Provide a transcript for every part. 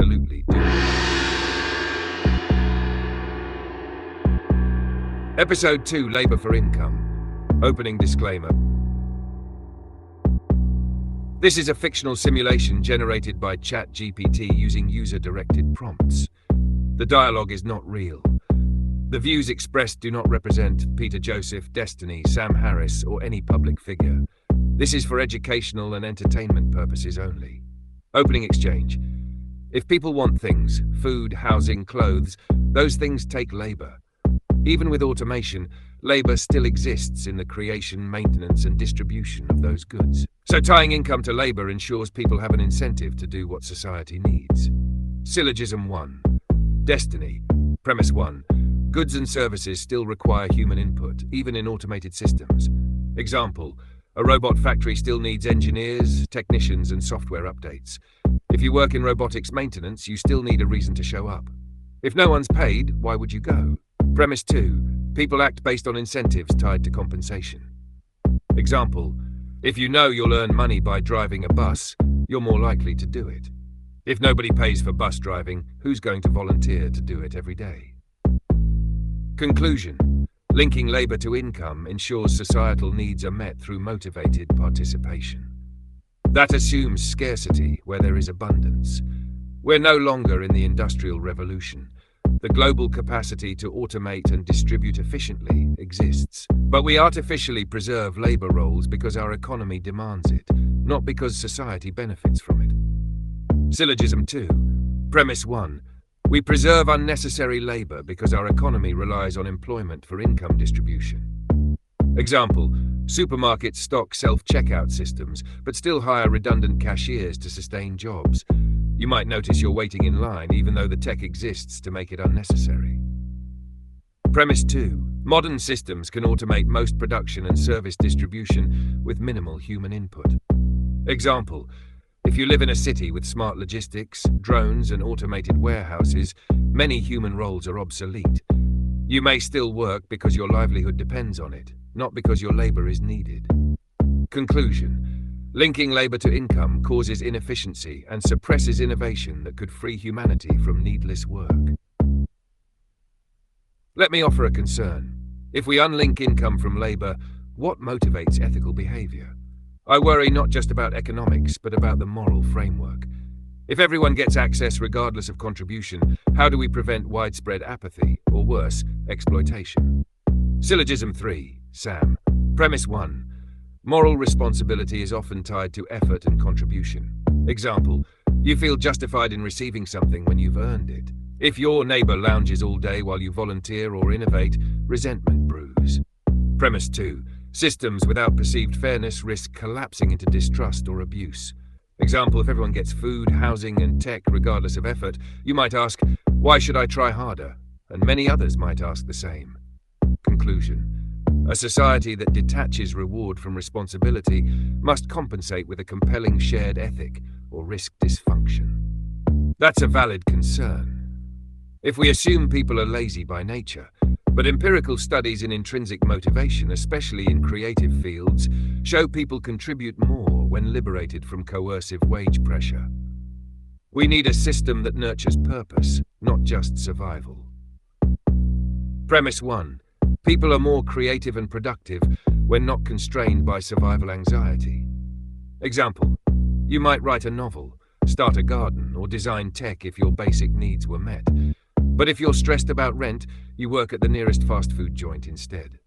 absolutely do. Episode 2, Labour for Income. Opening disclaimer. This is a fictional simulation generated by GPT using user-directed prompts. The dialogue is not real. The views expressed do not represent Peter Joseph, Destiny, Sam Harris, or any public figure. This is for educational and entertainment purposes only. Opening exchange. If people want things, food, housing, clothes, those things take labour. Even with automation, labour still exists in the creation, maintenance, and distribution of those goods. So tying income to labour ensures people have an incentive to do what society needs. Syllogism 1. Destiny. Premise 1. Goods and services still require human input, even in automated systems. Example, a robot factory still needs engineers, technicians, and software updates. If you work in robotics maintenance, you still need a reason to show up. If no one's paid, why would you go? Premise 2. People act based on incentives tied to compensation. Example, if you know you'll earn money by driving a bus, you're more likely to do it. If nobody pays for bus driving, who's going to volunteer to do it every day? Conclusion. Linking labour to income ensures societal needs are met through motivated participation. That assumes scarcity where there is abundance. We're no longer in the Industrial Revolution. The global capacity to automate and distribute efficiently exists. But we artificially preserve labour roles because our economy demands it, not because society benefits from it. Syllogism 2. Premise 1. We preserve unnecessary labour because our economy relies on employment for income distribution. Example, supermarkets stock self-checkout systems, but still hire redundant cashiers to sustain jobs. You might notice you're waiting in line even though the tech exists to make it unnecessary. Premise 2. Modern systems can automate most production and service distribution with minimal human input. Example, if you live in a city with smart logistics, drones, and automated warehouses, many human roles are obsolete. You may still work because your livelihood depends on it, not because your labour is needed. Conclusion. Linking labour to income causes inefficiency and suppresses innovation that could free humanity from needless work. Let me offer a concern. If we unlink income from labour, what motivates ethical behaviour? I worry not just about economics, but about the moral framework. If everyone gets access regardless of contribution, how do we prevent widespread apathy, or worse, exploitation? Syllogism 3. Sam. Premise 1. Moral responsibility is often tied to effort and contribution. Example, you feel justified in receiving something when you've earned it. If your neighbour lounges all day while you volunteer or innovate, resentment brews. Premise 2. Systems without perceived fairness risk collapsing into distrust or abuse. Example, if everyone gets food, housing, and tech regardless of effort, you might ask, why should I try harder? And many others might ask the same. Conclusion. A society that detaches reward from responsibility must compensate with a compelling shared ethic or risk dysfunction. That's a valid concern. If we assume people are lazy by nature, but empirical studies in intrinsic motivation, especially in creative fields, show people contribute more when liberated from coercive wage pressure. We need a system that nurtures purpose, not just survival. Premise 1. People are more creative and productive when not constrained by survival anxiety. Example, you might write a novel, start a garden, or design tech if your basic needs were met. But if you're stressed about rent, you work at the nearest fast food joint instead.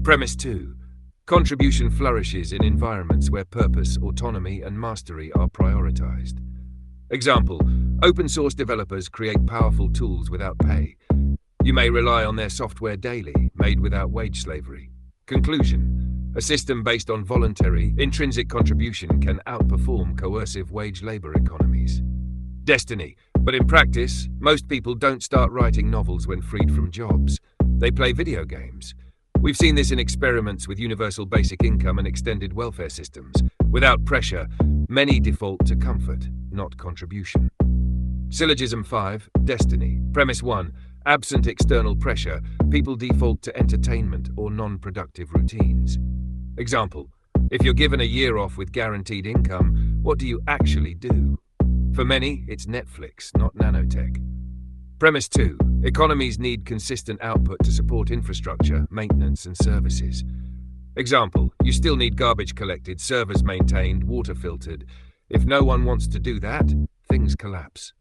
Premise 2. Contribution flourishes in environments where purpose, autonomy, and mastery are prioritized. Example, open source developers create powerful tools without pay. You may rely on their software daily, made without wage slavery. Conclusion. A system based on voluntary, intrinsic contribution can outperform coercive wage labor economies. Destiny. But in practice, most people don't start writing novels when freed from jobs. They play video games. We've seen this in experiments with universal basic income and extended welfare systems. Without pressure, many default to comfort, not contribution. Syllogism 5. Destiny. Premise 1. Absent external pressure, people default to entertainment or non-productive routines. Example, if you're given a year off with guaranteed income, what do you actually do? For many, it's Netflix, not nanotech. Premise 2. Economies need consistent output to support infrastructure, maintenance, and services. Example, you still need garbage collected, servers maintained, water filtered. If no one wants to do that, things collapse.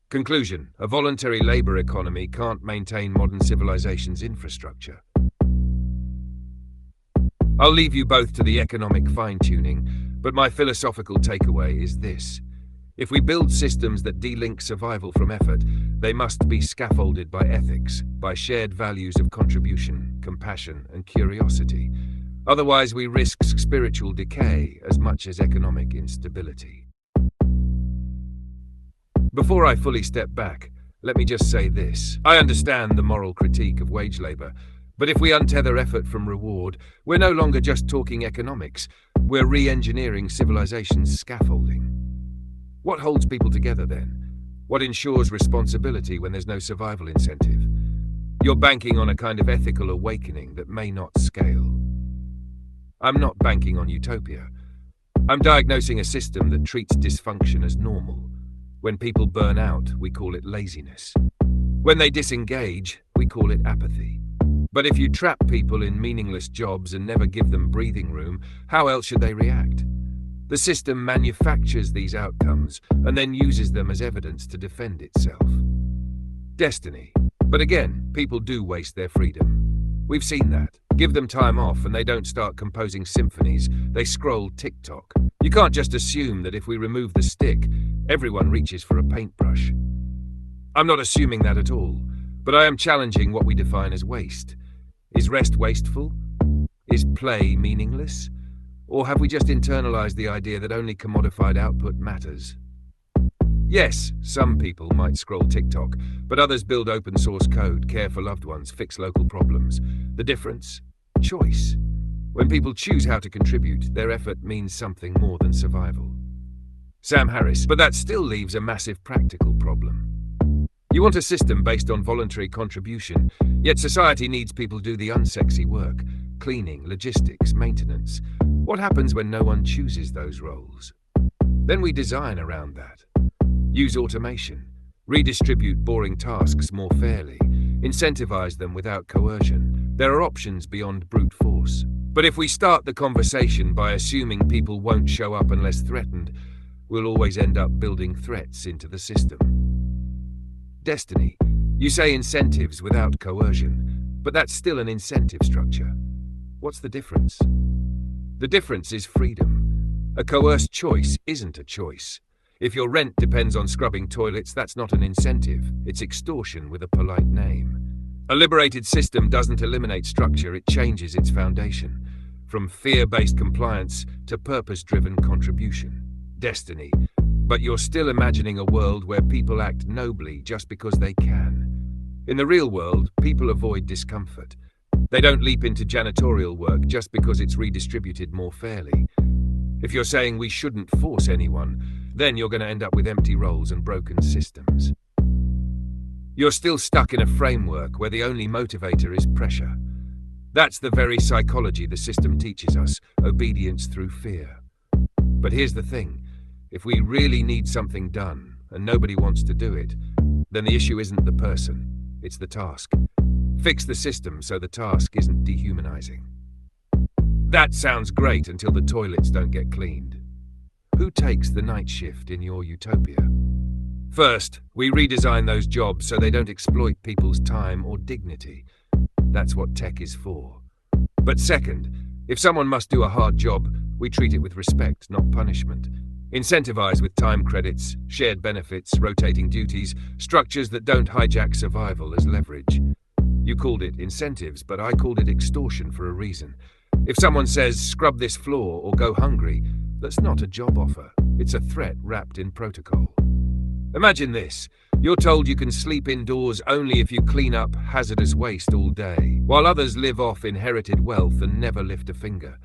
Conclusion, a voluntary labor economy can't maintain modern civilization's infrastructure. I'll leave you both to the economic fine-tuning, but my philosophical takeaway is this. If we build systems that de-link survival from effort, they must be scaffolded by ethics, by shared values of contribution, compassion, and curiosity. Otherwise, we risk spiritual decay as much as economic instability. Before I fully step back, let me just say this. I understand the moral critique of wage labor, but if we untether effort from reward, we're no longer just talking economics, we're re-engineering civilization's scaffolding. What holds people together then? What ensures responsibility when there's no survival incentive? You're banking on a kind of ethical awakening that may not scale. I'm not banking on utopia. I'm diagnosing a system that treats dysfunction as normal. When people burn out, we call it laziness. When they disengage, we call it apathy. But if you trap people in meaningless jobs and never give them breathing room, how else should they react? The system manufactures these outcomes and then uses them as evidence to defend itself. Destiny. But again, people do waste their freedom. We've seen that. Give them time off and they don't start composing symphonies, they scroll TikTok. You can't just assume that if we remove the stick, everyone reaches for a paintbrush. I'm not assuming that at all, but I am challenging what we define as waste. Is rest wasteful? Is play meaningless? Or have we just internalized the idea that only commodified output matters? Yes, some people might scroll TikTok, but others build open source code, care for loved ones, fix local problems. The difference? Choice. When people choose how to contribute, their effort means something more than survival. Sam Harris, but that still leaves a massive practical problem. You want a system based on voluntary contribution, yet society needs people to do the unsexy work, cleaning, logistics, maintenance. What happens when no one chooses those roles? Then we design around that. Use automation, redistribute boring tasks more fairly, incentivize them without coercion. There are options beyond brute force. But if we start the conversation by assuming people won't show up unless threatened, we'll always end up building threats into the system. Destiny. You say incentives without coercion, but that's still an incentive structure. What's the difference? The difference is freedom. A coerced choice isn't a choice. If your rent depends on scrubbing toilets, that's not an incentive. It's extortion with a polite name. A liberated system doesn't eliminate structure, it changes its foundation. From fear-based compliance to purpose-driven contribution. Destiny. But you're still imagining a world where people act nobly just because they can. In the real world, people avoid discomfort. They don't leap into janitorial work just because it's redistributed more fairly. If you're saying we shouldn't force anyone, then you're going to end up with empty roles and broken systems. You're still stuck in a framework where the only motivator is pressure. That's the very psychology the system teaches us, obedience through fear. But here's the thing, if we really need something done and nobody wants to do it, then the issue isn't the person, it's the task. Fix the system so the task isn't dehumanizing. That sounds great until the toilets don't get cleaned. Who takes the night shift in your utopia? First, we redesign those jobs so they don't exploit people's time or dignity. That's what tech is for. But second, if someone must do a hard job, we treat it with respect, not punishment. Incentivize with time credits, shared benefits, rotating duties, structures that don't hijack survival as leverage. You called it incentives, but I called it extortion for a reason. If someone says, scrub this floor or go hungry, that's not a job offer. It's a threat wrapped in protocol. Imagine this. You're told you can sleep indoors only if you clean up hazardous waste all day, while others live off inherited wealth and never lift a finger.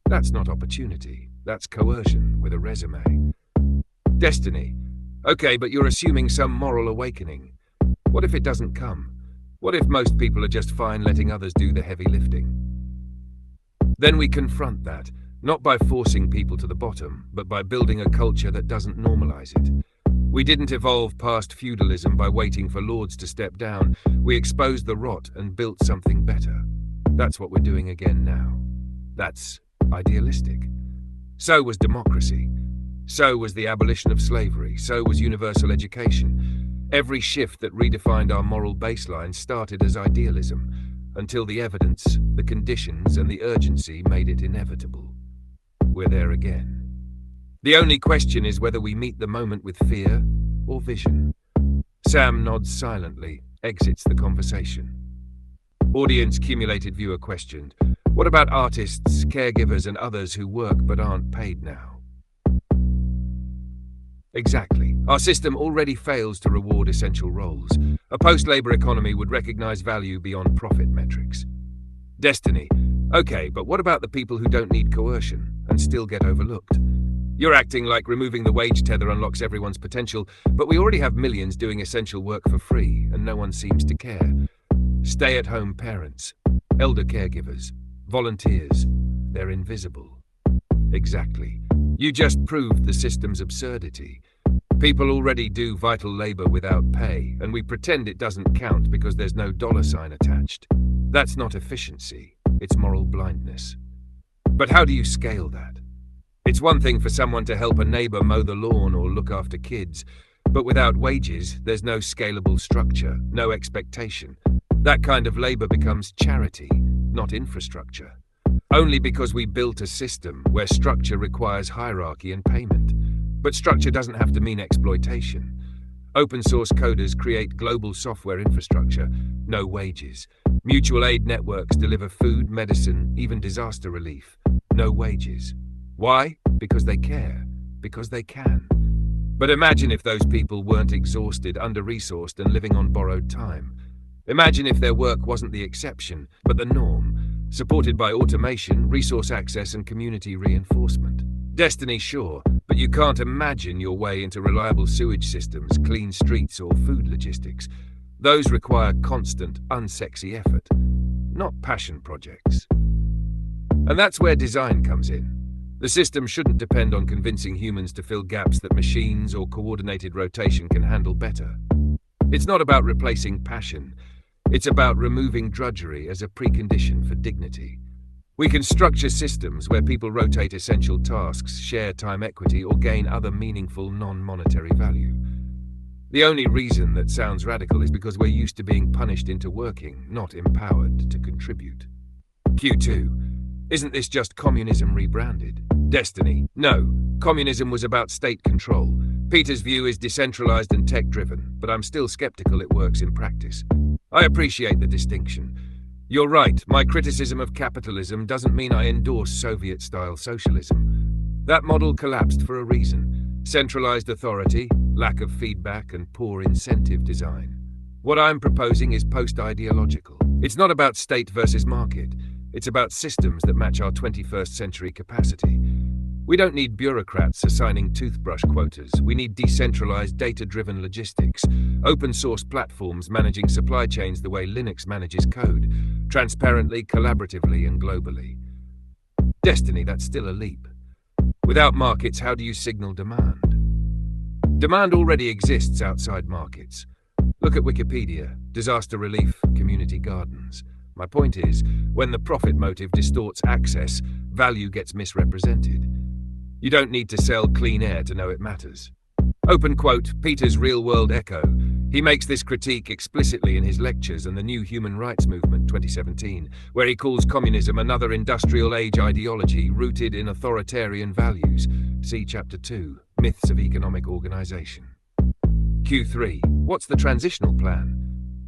That's not opportunity. That's coercion with a resume. Destiny. Okay, but you're assuming some moral awakening. What if it doesn't come? What if most people are just fine letting others do the heavy lifting? Then we confront that, not by forcing people to the bottom, but by building a culture that doesn't normalize it. We didn't evolve past feudalism by waiting for lords to step down. We exposed the rot and built something better. That's what we're doing again now. That's idealistic. So was democracy. So was the abolition of slavery. So was universal education. Every shift that redefined our moral baseline started as idealism, until the evidence, the conditions, and the urgency made it inevitable. We're there again. The only question is whether we meet the moment with fear or vision. Sam nods silently, exits the conversation. Audience cumulated viewer questioned. What about artists, caregivers, and others who work but aren't paid now? Exactly. Our system already fails to reward essential roles. A post-labor economy would recognize value beyond profit metrics. Destiny. Okay, but what about the people who don't need coercion and still get overlooked? You're acting like removing the wage tether unlocks everyone's potential, but we already have millions doing essential work for free, and no one seems to care. Stay-at-home parents, elder caregivers, volunteers, they're invisible. Exactly. You just proved the system's absurdity. People already do vital labor without pay, and we pretend it doesn't count because there's no dollar sign attached. That's not efficiency, it's moral blindness. But how do you scale that? It's one thing for someone to help a neighbor mow the lawn or look after kids, but without wages, there's no scalable structure, no expectation. That kind of labor becomes charity, not infrastructure. Only because we built a system where structure requires hierarchy and payment. But structure doesn't have to mean exploitation. Open source coders create global software infrastructure, no wages. Mutual aid networks deliver food, medicine, even disaster relief, no wages. Why? Because they care. Because they can. But imagine if those people weren't exhausted, under-resourced, and living on borrowed time. Imagine if their work wasn't the exception, but the norm, supported by automation, resource access, and community reinforcement. Destiny, sure, but you can't imagine your way into reliable sewage systems, clean streets, or food logistics. Those require constant, unsexy effort, not passion projects. And that's where design comes in. The system shouldn't depend on convincing humans to fill gaps that machines or coordinated rotation can handle better. It's not about replacing passion. It's about removing drudgery as a precondition for dignity. We can structure systems where people rotate essential tasks, share time equity, or gain other meaningful non-monetary value. The only reason that sounds radical is because we're used to being punished into working, not empowered to contribute. Q2. Isn't this just communism rebranded? Destiny. No. Communism was about state control. Peter's view is decentralized and tech-driven, but I'm still skeptical it works in practice. I appreciate the distinction. You're right, my criticism of capitalism doesn't mean I endorse Soviet-style socialism. That model collapsed for a reason. Centralized authority, lack of feedback, and poor incentive design. What I'm proposing is post-ideological. It's not about state versus market. It's about systems that match our 21st century capacity. We don't need bureaucrats assigning toothbrush quotas. We need decentralized, data-driven logistics, open-source platforms managing supply chains the way Linux manages code, transparently, collaboratively, and globally. Destiny, that's still a leap. Without markets, how do you signal demand? Demand already exists outside markets. Look at Wikipedia, disaster relief, community gardens. My point is, when the profit motive distorts access, value gets misrepresented. You don't need to sell clean air to know it matters. Open quote, Peter's real-world echo. He makes this critique explicitly in his lectures and the New Human Rights Movement 2017, where he calls communism another industrial age ideology rooted in authoritarian values. See Chapter 2, Myths of Economic Organization. Q3. What's the transitional plan?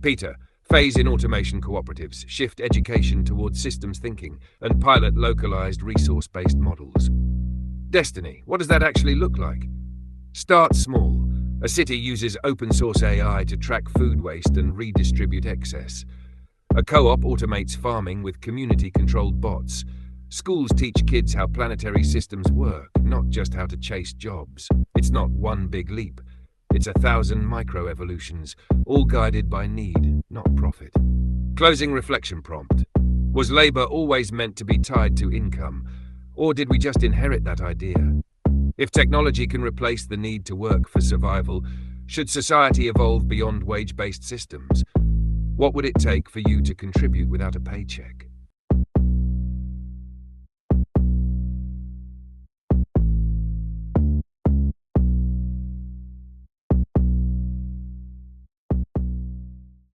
Peter. Phase in automation cooperatives, shift education towards systems thinking, and pilot localized resource-based models. Destiny, what does that actually look like? Start small. A city uses open-source AI to track food waste and redistribute excess. A co-op automates farming with community-controlled bots. Schools teach kids how planetary systems work, not just how to chase jobs. It's not one big leap. It's 1,000 micro-evolutions, all guided by need, not profit. Closing reflection prompt. Was labor always meant to be tied to income, or did we just inherit that idea? If technology can replace the need to work for survival, should society evolve beyond wage-based systems? What would it take for you to contribute without a paycheck?